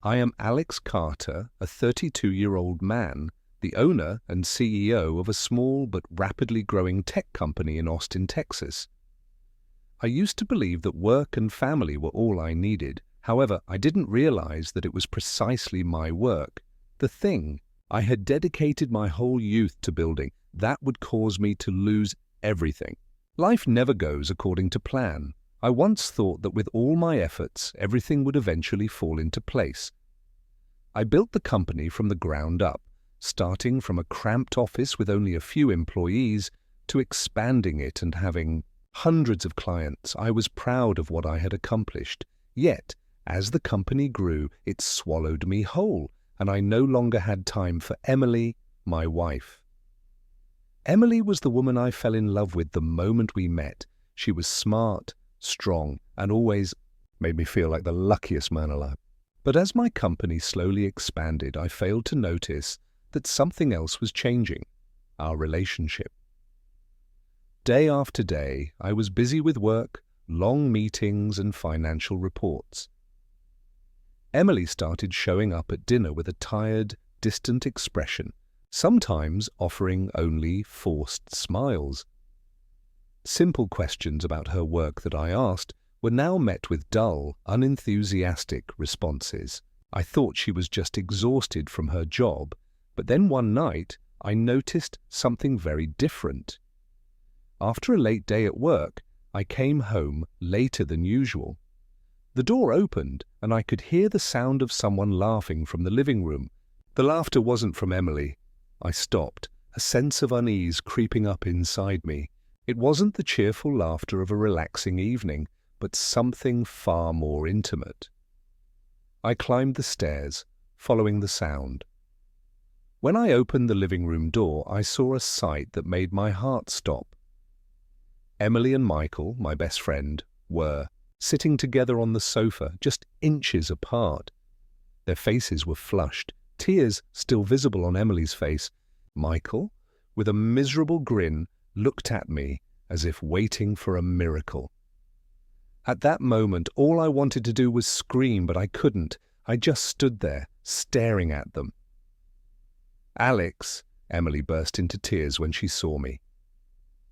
I am Alex Carter, a 32-year-old man, the owner and CEO of a small but rapidly growing tech company in Austin, Texas. I used to believe that work and family were all I needed. However, I didn't realize that it was precisely my work, the thing I had dedicated my whole youth to building, that would cause me to lose everything. Life never goes according to plan. I once thought that with all my efforts, everything would eventually fall into place. I built the company from the ground up, starting from a cramped office with only a few employees to expanding it and having hundreds of clients. I was proud of what I had accomplished. Yet, as the company grew, it swallowed me whole, and I no longer had time for Emily, my wife. Emily was the woman I fell in love with the moment we met. She was smart, strong, and always made me feel like the luckiest man alive. But as my company slowly expanded, I failed to notice that something else was changing: our relationship. Day after day, I was busy with work, long meetings, and financial reports. Emily started showing up at dinner with a tired, distant expression, sometimes offering only forced smiles. Simple questions about her work that I asked were now met with dull, unenthusiastic responses. I thought she was just exhausted from her job, but then one night I noticed something very different. After a late day at work, I came home later than usual. The door opened, and I could hear the sound of someone laughing from the living room. The laughter wasn't from Emily. I stopped, a sense of unease creeping up inside me. It wasn't the cheerful laughter of a relaxing evening, but something far more intimate. I climbed the stairs, following the sound. When I opened the living room door, I saw a sight that made my heart stop. Emily and Michael, my best friend, were sitting together on the sofa, just inches apart. Their faces were flushed, tears still visible on Emily's face. Michael, with a miserable grin, looked at me as if waiting for a miracle. At that moment, all I wanted to do was scream, but I couldn't. I just stood there, staring at them. "Alex," Emily burst into tears when she saw me.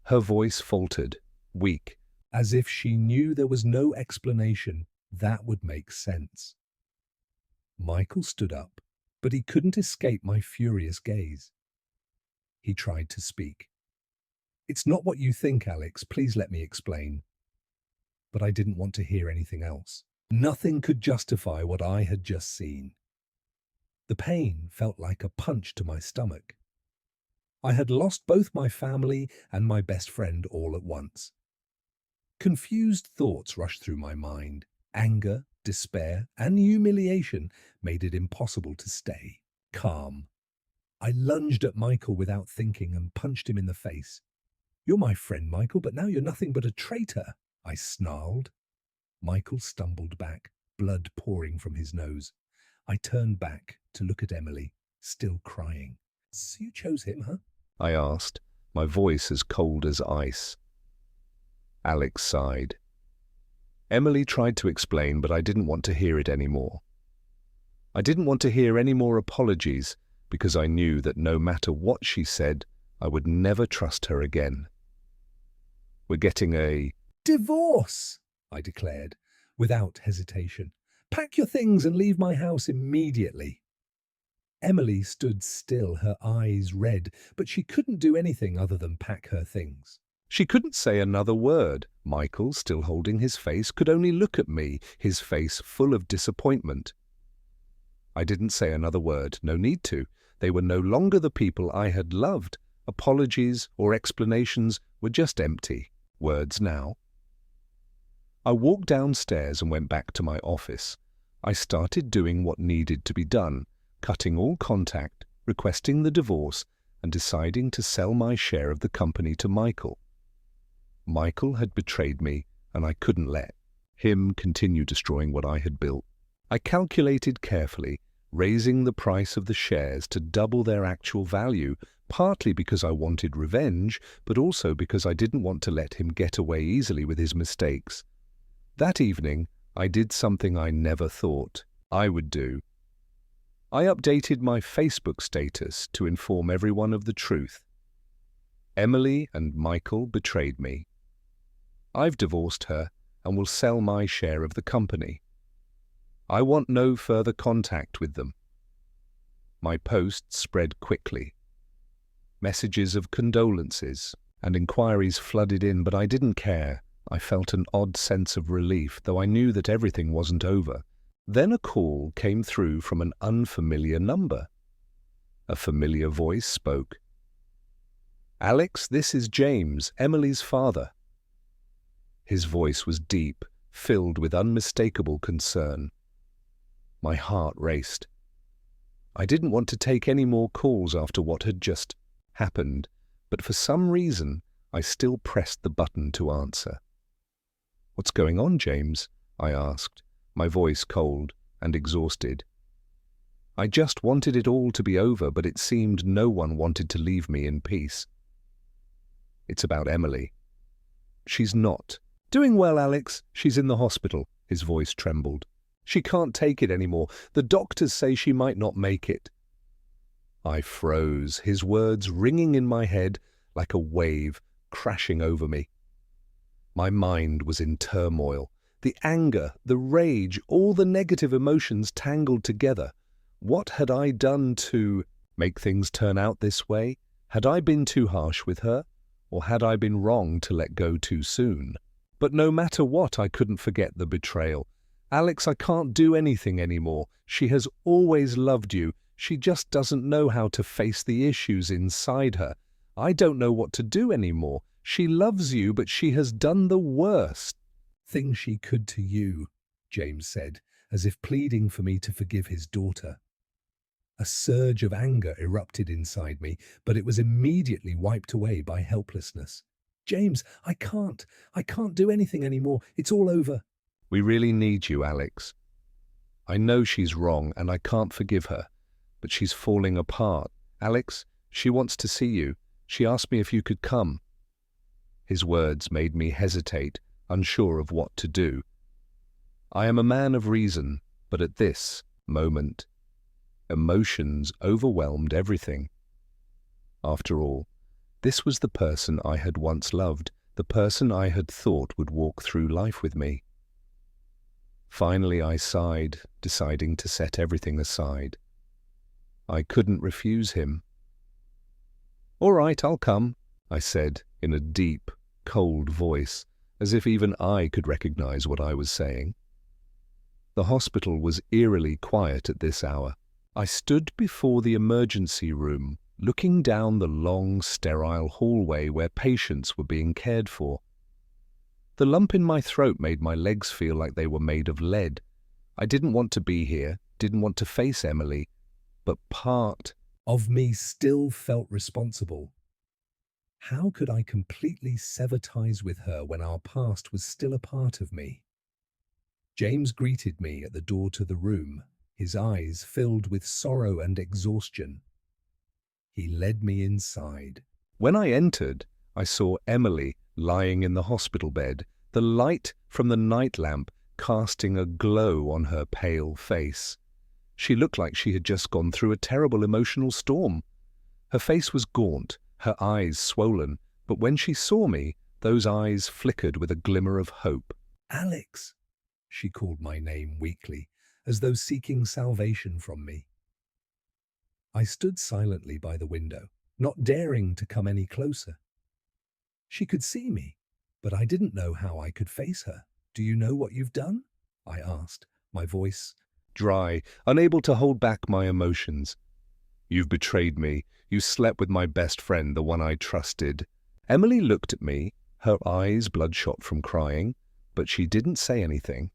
Her voice faltered, weak, as if she knew there was no explanation that would make sense. Michael stood up, but he couldn't escape my furious gaze. He tried to speak. "It's not what you think, Alex. Please let me explain." But I didn't want to hear anything else. Nothing could justify what I had just seen. The pain felt like a punch to my stomach. I had lost both my family and my best friend all at once. Confused thoughts rushed through my mind. Anger, despair, and humiliation made it impossible to stay calm. I lunged at Michael without thinking and punched him in the face. "You're my friend, Michael, but now you're nothing but a traitor," I snarled. Michael stumbled back, blood pouring from his nose. I turned back to look at Emily, still crying. "So you chose him, huh?" I asked, my voice as cold as ice. Alex sighed. Emily tried to explain, but I didn't want to hear it anymore. I didn't want to hear any more apologies, because I knew that no matter what she said, I would never trust her again. "We're getting a divorce," I declared, without hesitation. "Pack your things and leave my house immediately." Emily stood still, her eyes red, but she couldn't do anything other than pack her things. She couldn't say another word. Michael, still holding his face, could only look at me, his face full of disappointment. I didn't say another word, no need to. They were no longer the people I had loved. Apologies or explanations were just empty words now. I walked downstairs and went back to my office. I started doing what needed to be done, cutting all contact, requesting the divorce, and deciding to sell my share of the company to Michael. Michael had betrayed me, and I couldn't let him continue destroying what I had built. I calculated carefully, raising the price of the shares to double their actual value, partly because I wanted revenge, but also because I didn't want to let him get away easily with his mistakes. That evening, I did something I never thought I would do. I updated my Facebook status to inform everyone of the truth. Emily and Michael betrayed me. I've divorced her and will sell my share of the company. I want no further contact with them. My post spread quickly. Messages of condolences and inquiries flooded in, but I didn't care. I felt an odd sense of relief, though I knew that everything wasn't over. Then a call came through from an unfamiliar number. A familiar voice spoke. "Alex, this is James, Emily's father." His voice was deep, filled with unmistakable concern. My heart raced. I didn't want to take any more calls after what had just happened, but for some reason I still pressed the button to answer. "What's going on, James?" I asked, my voice cold and exhausted. I just wanted it all to be over, but it seemed no one wanted to leave me in peace. "It's about Emily." "She's not doing well, Alex. She's in the hospital." His voice trembled. "She can't take it anymore. The doctors say she might not make it." I froze, his words ringing in my head like a wave crashing over me. My mind was in turmoil. The anger, the rage, all the negative emotions tangled together. What had I done to make things turn out this way? Had I been too harsh with her? Or had I been wrong to let go too soon? But no matter what, I couldn't forget the betrayal. "Alex, I can't do anything anymore. She has always loved you. She just doesn't know how to face the issues inside her. I don't know what to do anymore. She loves you, but she has done the worst thing she could to you," James said, as if pleading for me to forgive his daughter. A surge of anger erupted inside me, but it was immediately wiped away by helplessness. "James, I can't do anything anymore. It's all over." "We really need you, Alex. I know she's wrong and I can't forgive her, but she's falling apart. Alex, she wants to see you. She asked me if you could come." His words made me hesitate, unsure of what to do. I am a man of reason, but at this moment, emotions overwhelmed everything. After all, this was the person I had once loved, the person I had thought would walk through life with me. Finally I sighed, deciding to set everything aside. I couldn't refuse him. "All right, I'll come," I said in a deep, cold voice, as if even I could recognize what I was saying. The hospital was eerily quiet at this hour. I stood before the emergency room, looking down the long, sterile hallway where patients were being cared for. The lump in my throat made my legs feel like they were made of lead. I didn't want to be here, didn't want to face Emily, but part of me still felt responsible. How could I completely sever ties with her when our past was still a part of me? James greeted me at the door to the room, his eyes filled with sorrow and exhaustion. He led me inside. When I entered, I saw Emily lying in the hospital bed, the light from the night lamp casting a glow on her pale face. She looked like she had just gone through a terrible emotional storm. Her face was gaunt, her eyes swollen, but when she saw me, those eyes flickered with a glimmer of hope. "Alex," she called my name weakly, as though seeking salvation from me. I stood silently by the window, not daring to come any closer. She could see me, but I didn't know how I could face her. "Do you know what you've done?" I asked, my voice dry, unable to hold back my emotions. "You've betrayed me. You slept with my best friend, the one I trusted." Emily looked at me, her eyes bloodshot from crying, but she didn't say anything.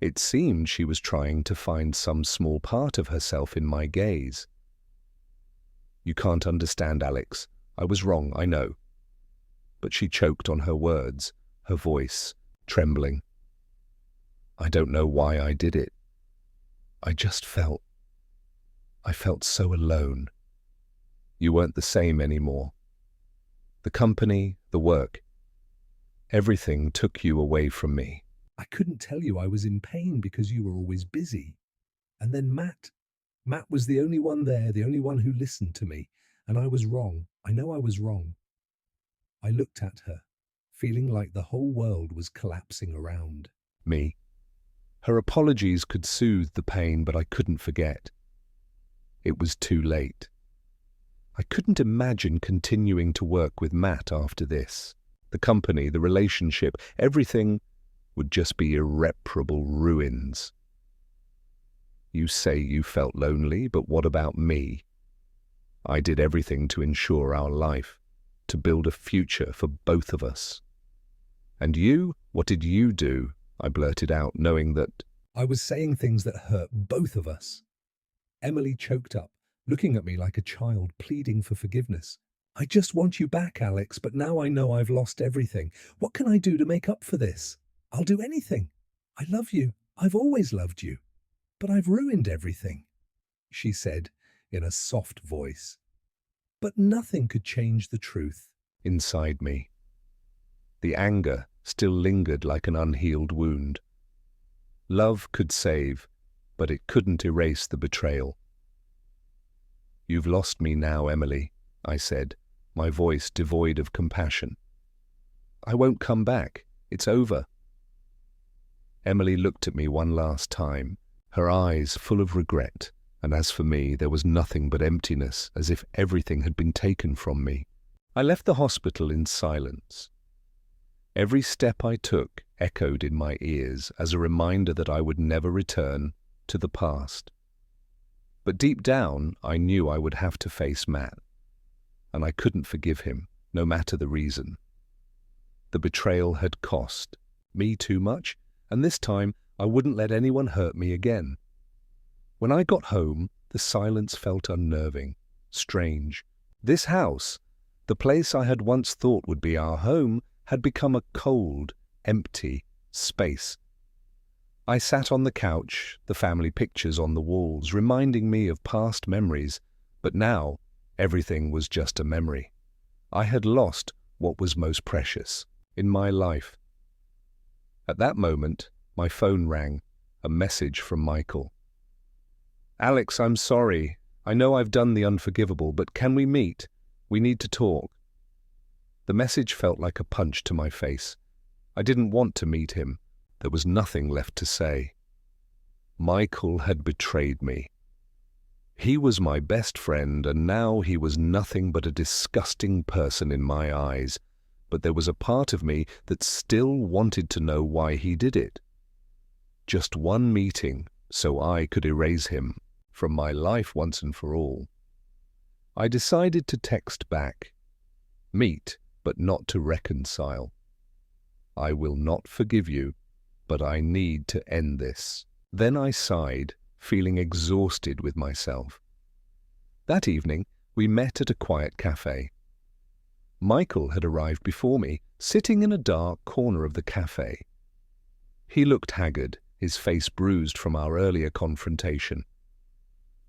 It seemed she was trying to find some small part of herself in my gaze. "You can't understand, Alex. I was wrong, I know." But she choked on her words, her voice trembling. "I don't know why I did it. I felt so alone. You weren't the same anymore. The company, the work, everything took you away from me. I couldn't tell you I was in pain because you were always busy. And then Matt, Matt was the only one there, the only one who listened to me, and I was wrong. I know I was wrong. I looked at her, feeling like the whole world was collapsing around me. Her apologies could soothe the pain, but I couldn't forget. It was too late. I couldn't imagine continuing to work with Matt after this. The company, the relationship, everything would just be irreparable ruins. You say you felt lonely, but what about me? I did everything to ensure our life, to build a future for both of us. And you? What did you do? I blurted out, knowing that I was saying things that hurt both of us. Emily choked up, looking at me like a child pleading for forgiveness. I just want you back, Alex, but now I know I've lost everything. What can I do to make up for this? I'll do anything. I love you. I've always loved you. But I've ruined everything, she said in a soft voice. But nothing could change the truth inside me. The anger still lingered like an unhealed wound. Love could save, but it couldn't erase the betrayal. You've lost me now, Emily, I said, my voice devoid of compassion. I won't come back. It's over. Emily looked at me one last time, her eyes full of regret, and as for me, there was nothing but emptiness, as if everything had been taken from me. I left the hospital in silence. Every step I took echoed in my ears as a reminder that I would never return to the past. But deep down, I knew I would have to face Matt, and I couldn't forgive him, no matter the reason. The betrayal had cost me too much, and this time I wouldn't let anyone hurt me again. When I got home, the silence felt unnerving, strange. This house, the place I had once thought would be our home, had become a cold, empty space. I sat on the couch, the family pictures on the walls, reminding me of past memories, but now everything was just a memory. I had lost what was most precious in my life. At that moment, my phone rang, a message from Michael. Alex, I'm sorry. I know I've done the unforgivable, but can we meet? We need to talk. The message felt like a punch to my face. I didn't want to meet him. There was nothing left to say. Michael had betrayed me. He was my best friend, and now he was nothing but a disgusting person in my eyes. But there was a part of me that still wanted to know why he did it. Just one meeting, so I could erase him from my life once and for all. I decided to text back. Meet, but not to reconcile. I will not forgive you, but I need to end this. Then I sighed, feeling exhausted with myself. That evening, we met at a quiet cafe. Michael had arrived before me, sitting in a dark corner of the cafe. He looked haggard, his face bruised from our earlier confrontation.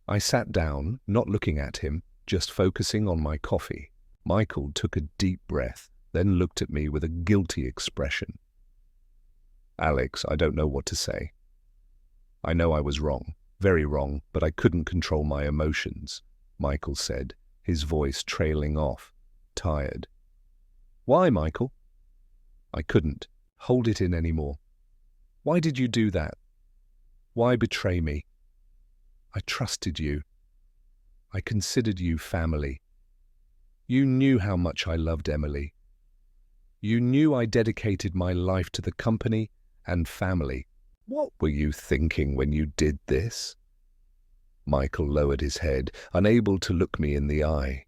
I sat down, not looking at him, just focusing on my coffee. Michael took a deep breath, then looked at me with a guilty expression. Alex, I don't know what to say. I know I was wrong, very wrong, but I couldn't control my emotions, Michael said, his voice trailing off, tired. Why, Michael? I couldn't hold it in anymore. Why did you do that? Why betray me? I trusted you. I considered you family. You knew how much I loved Emily. You knew I dedicated my life to the company and family. What were you thinking when you did this? Michael lowered his head, unable to look me in the eye.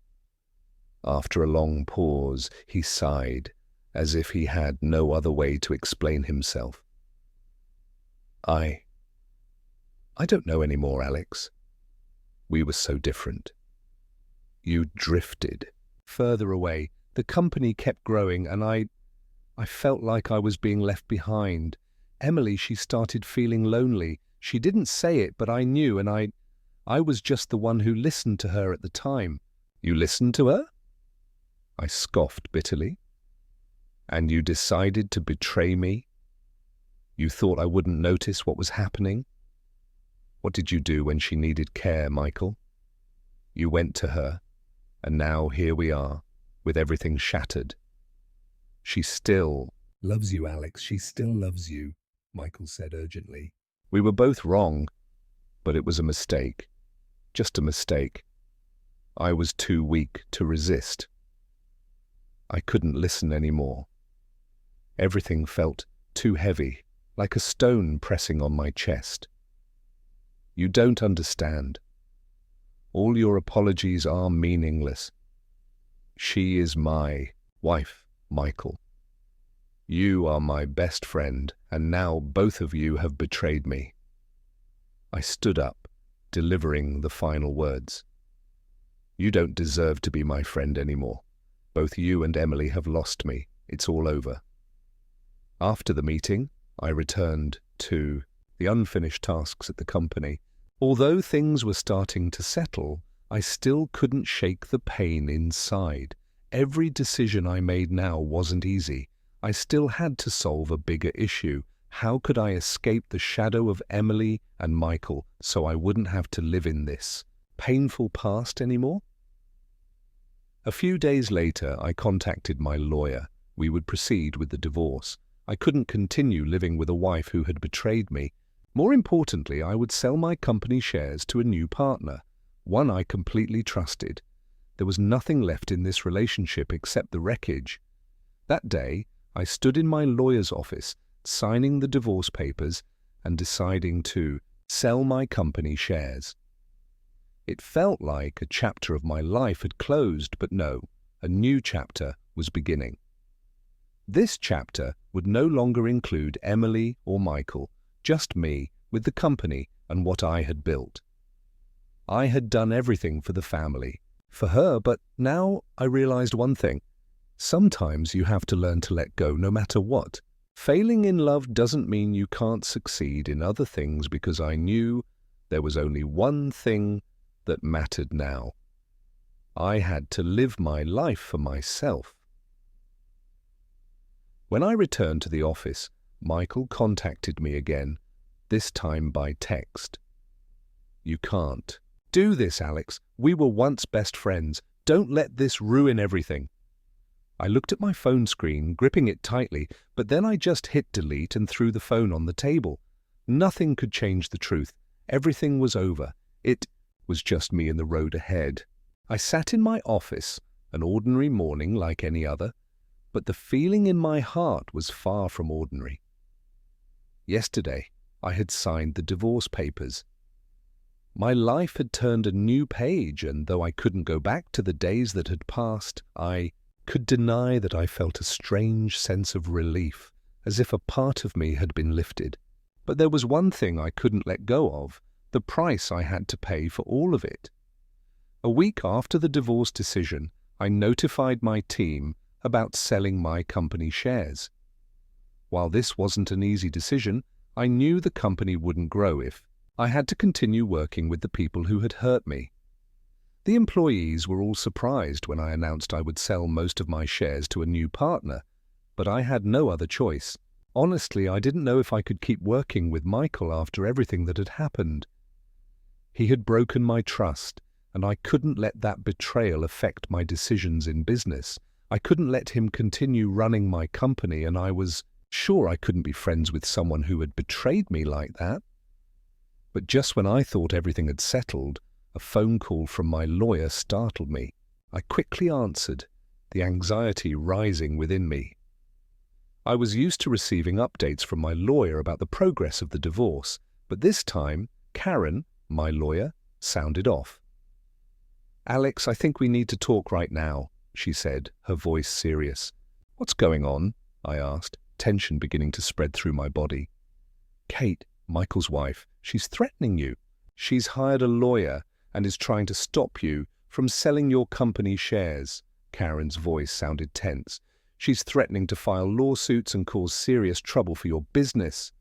After a long pause, he sighed, as if he had no other way to explain himself. I don't know anymore, Alex. We were so different. You drifted further away. The company kept growing, and I felt like I was being left behind. Emily, she started feeling lonely. She didn't say it, but I knew, and I was just the one who listened to her at the time. You listened to her? I scoffed bitterly. And you decided to betray me? You thought I wouldn't notice what was happening? What did you do when she needed care, Michael? You went to her, and now here we are, with everything shattered. She still Loves you, Alex. She still loves you, Michael said urgently. We were both wrong, but it was a mistake. Just a mistake. I was too weak to resist. I couldn't listen anymore. Everything felt too heavy, like a stone pressing on my chest. You don't understand. All your apologies are meaningless. She is my wife, Michael. You are my best friend, and now both of you have betrayed me. I stood up, delivering the final words. You don't deserve to be my friend anymore. Both you and Emily have lost me. It's all over. After the meeting, I returned to the unfinished tasks at the company. Although things were starting to settle, I still couldn't shake the pain inside. Every decision I made now wasn't easy. I still had to solve a bigger issue. How could I escape the shadow of Emily and Michael so I wouldn't have to live in this painful past anymore? A few days later, I contacted my lawyer. We would proceed with the divorce. I couldn't continue living with a wife who had betrayed me. More importantly, I would sell my company shares to a new partner, one I completely trusted. There was nothing left in this relationship except the wreckage. That day, I stood in my lawyer's office, signing the divorce papers and deciding to sell my company shares. It felt like a chapter of my life had closed, but no, a new chapter was beginning. This chapter would no longer include Emily or Michael, just me with the company and what I had built. I had done everything for the family, for her, but now I realized one thing. Sometimes you have to learn to let go no matter what. Failing in love doesn't mean you can't succeed in other things, because I knew there was only one thing that mattered now. I had to live my life for myself. When I returned to the office, Michael contacted me again, this time by text. You can't do this, Alex. We were once best friends. Don't let this ruin everything. I looked at my phone screen, gripping it tightly, but then I just hit delete and threw the phone on the table. Nothing could change the truth. Everything was over. It was just me and the road ahead. I sat in my office, an ordinary morning like any other, but the feeling in my heart was far from ordinary. Yesterday, I had signed the divorce papers. My life had turned a new page, and though I couldn't go back to the days that had passed, I could deny that I felt a strange sense of relief, as if a part of me had been lifted. But there was one thing I couldn't let go of, the price I had to pay for all of it. A week after the divorce decision, I notified my team about selling my company shares. While this wasn't an easy decision, I knew the company wouldn't grow if I had to continue working with the people who had hurt me. The employees were all surprised when I announced I would sell most of my shares to a new partner, but I had no other choice. Honestly, I didn't know if I could keep working with Michael after everything that had happened. He had broken my trust, and I couldn't let that betrayal affect my decisions in business. I couldn't let him continue running my company, and I was sure I couldn't be friends with someone who had betrayed me like that. But just when I thought everything had settled, a phone call from my lawyer startled me. I quickly answered, the anxiety rising within me. I was used to receiving updates from my lawyer about the progress of the divorce, but this time, Karen, my lawyer, sounded off. Alex, I think we need to talk right now, she said, her voice serious. What's going on? I asked, tension beginning to spread through my body. Kate, Michael's wife, she's threatening you. She's hired a lawyer and is trying to stop you from selling your company shares. Karen's voice sounded tense. She's threatening to file lawsuits and cause serious trouble for your business.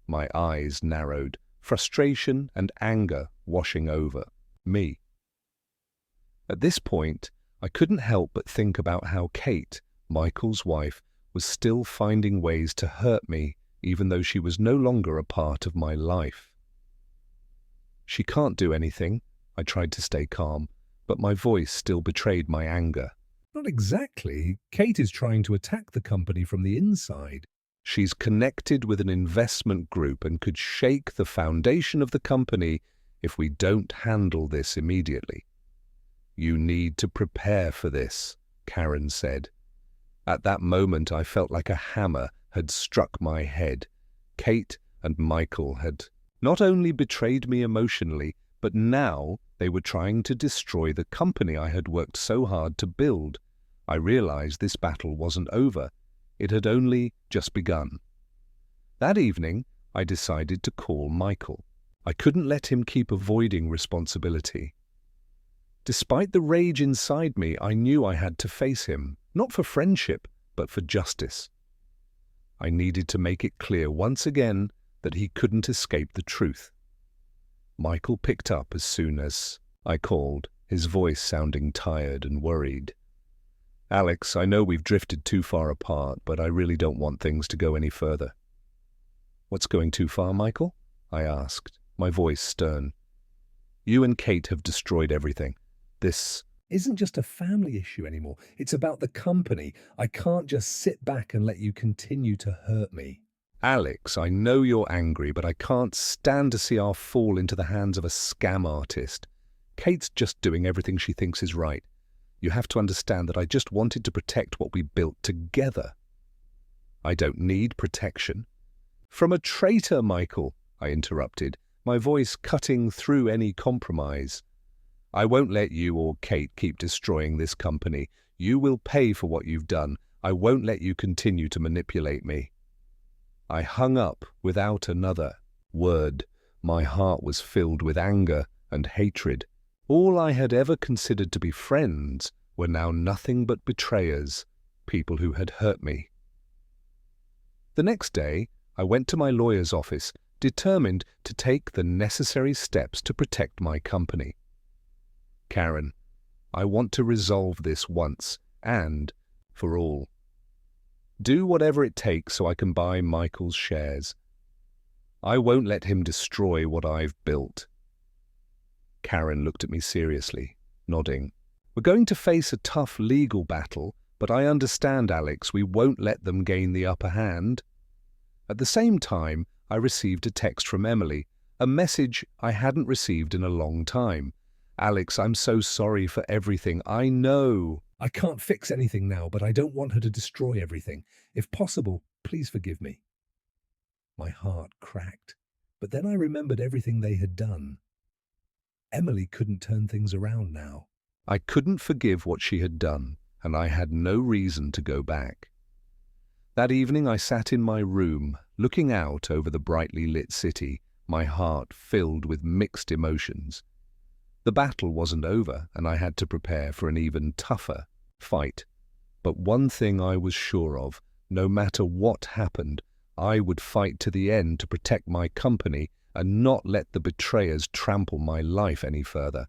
My eyes narrowed, frustration and anger washing over me. At this point, I couldn't help but think about how Kate, Michael's wife, was still finding ways to hurt me, even though she was no longer a part of my life. She can't do anything. I tried to stay calm, but my voice still betrayed my anger. Not exactly. Kate is trying to attack the company from the inside. She's connected with an investment group and could shake the foundation of the company if we don't handle this immediately. You need to prepare for this, Karen said. At that moment, I felt like a hammer had struck my head. Kate and Michael had not only betrayed me emotionally, but now they were trying to destroy the company I had worked so hard to build. I realized this battle wasn't over. It had only just begun. That evening, I decided to call Michael. I couldn't let him keep avoiding responsibility. Despite the rage inside me, I knew I had to face him, not for friendship, but for justice. I needed to make it clear once again that he couldn't escape the truth. Michael picked up as soon as I called, his voice sounding tired and worried. Alex, I know we've drifted too far apart, but I really don't want things to go any further. What's going too far, Michael? I asked, my voice stern. You and Kate have destroyed everything. This Isn't just a family issue anymore. It's about the company. I can't just sit back and let you continue to hurt me. Alex, I know you're angry, but I can't stand to see our fall into the hands of a scam artist. Kate's just doing everything she thinks is right. You have to understand that I just wanted to protect what we built together. I don't need protection. From a traitor, Michael, I interrupted, my voice cutting through any compromise. I won't let you or Kate keep destroying this company. You will pay for what you've done. I won't let you continue to manipulate me. I hung up without another word. My heart was filled with anger and hatred. All I had ever considered to be friends were now nothing but betrayers, people who had hurt me. The next day, I went to my lawyer's office, determined to take the necessary steps to protect my company. Karen, I want to resolve this once and for all. Do whatever it takes so I can buy Michael's shares. I won't let him destroy what I've built. Karen looked at me seriously, nodding. We're going to face a tough legal battle, but I understand, Alex, we won't let them gain the upper hand. At the same time, I received a text from Emily, a message I hadn't received in a long time. Alex, I'm so sorry for everything. I know. I can't fix anything now, but I don't want her to destroy everything. If possible, please forgive me. My heart cracked, but then I remembered everything they had done. Emily couldn't turn things around now. I couldn't forgive what she had done, and I had no reason to go back. That evening I sat in my room, looking out over the brightly lit city, my heart filled with mixed emotions. The battle wasn't over, and I had to prepare for an even tougher fight. But one thing I was sure of, no matter what happened, I would fight to the end to protect my company and not let the betrayers trample my life any further.